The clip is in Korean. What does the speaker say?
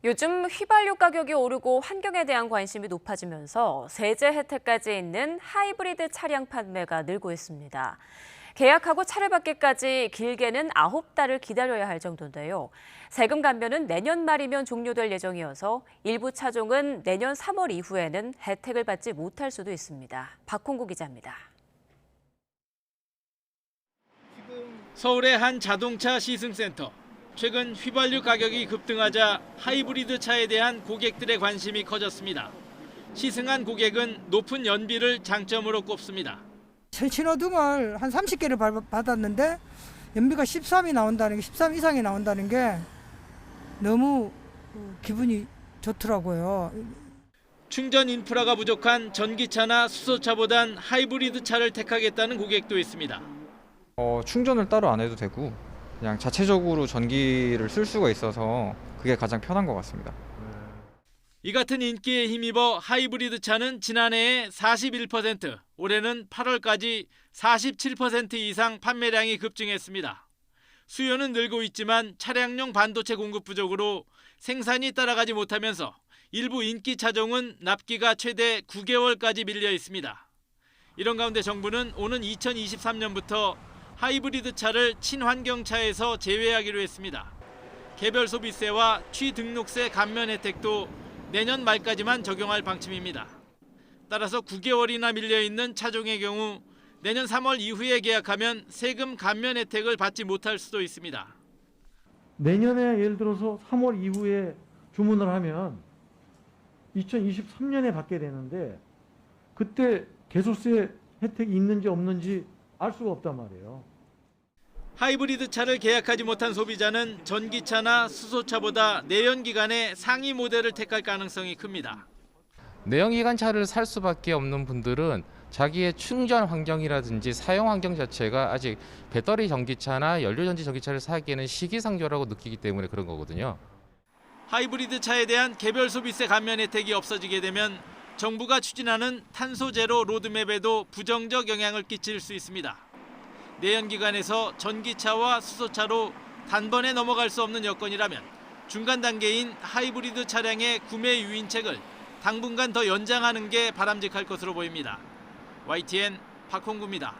요즘 휘발유 가격이 오르고 환경에 대한 관심이 높아지면서 세제 혜택까지 있는 하이브리드 차량 판매가 늘고 있습니다. 계약하고 차를 받기까지 길게는 9달을 기다려야 할 정도인데요. 세금 감면은 내년 말이면 종료될 예정이어서 일부 차종은 내년 3월 이후에는 혜택을 받지 못할 수도 있습니다. 박홍구 기자입니다. 서울의 한 자동차 시승센터. 최근 휘발유 가격이 급등하자 하이브리드 차에 대한 고객들의 관심이 커졌습니다. 시승한 고객은 높은 연비를 장점으로 꼽습니다. 신호등을 한 30개를 받았는데 연비가 13이 나온다는 게 13 이상이 나온다는 게 너무 기분이 좋더라고요. 충전 인프라가 부족한 전기차나 수소차보단 하이브리드 차를 택하겠다는 고객도 있습니다. 충전을 따로 안 해도 되고 그냥 자체적으로 전기를 쓸 수가 있어서 그게 가장 편한 것 같습니다. 이 같은 인기에 힘입어 하이브리드 차는 지난해에 41%, 올해는 8월까지 47% 이상 판매량이 급증했습니다. 수요는 늘고 있지만 차량용 반도체 공급 부족으로 생산이 따라가지 못하면서 일부 인기 차종은 납기가 최대 9개월까지 밀려 있습니다. 이런 가운데 정부는 오는 2023년부터 하이브리드 차를 친환경차에서 제외하기로 했습니다. 개별 소비세와 취등록세 감면 혜택도 내년 말까지만 적용할 방침입니다. 따라서 9개월이나 밀려있는 차종의 경우 내년 3월 이후에 계약하면 세금 감면 혜택을 받지 못할 수도 있습니다. 내년에 예를 들어서 3월 이후에 주문을 하면 2023년에 받게 되는데 그때 개소세 혜택이 있는지 없는지 알 수가 없단 말이에요. 하이브리드 차를 계약하지 못한 소비자는 전기차나 수소차보다 내연기관의 상위 모델을 택할 가능성이 큽니다. 내연기관 차를 살 수밖에 없는 분들은 자기의 충전 환경이라든지 사용 환경 자체가 아직 배터리 전기차나 연료전지 전기차를 사기에는 시기상조라고 느끼기 때문에 그런 거거든요. 하이브리드 차에 대한 개별 소비세 감면 혜택이 없어지게 되면 정부가 추진하는 탄소 제로 로드맵에도 부정적 영향을 끼칠 수 있습니다. 내연기관에서 전기차와 수소차로 단번에 넘어갈 수 없는 여건이라면 중간 단계인 하이브리드 차량의 구매 유인책을 당분간 더 연장하는 게 바람직할 것으로 보입니다. YTN 박홍구입니다.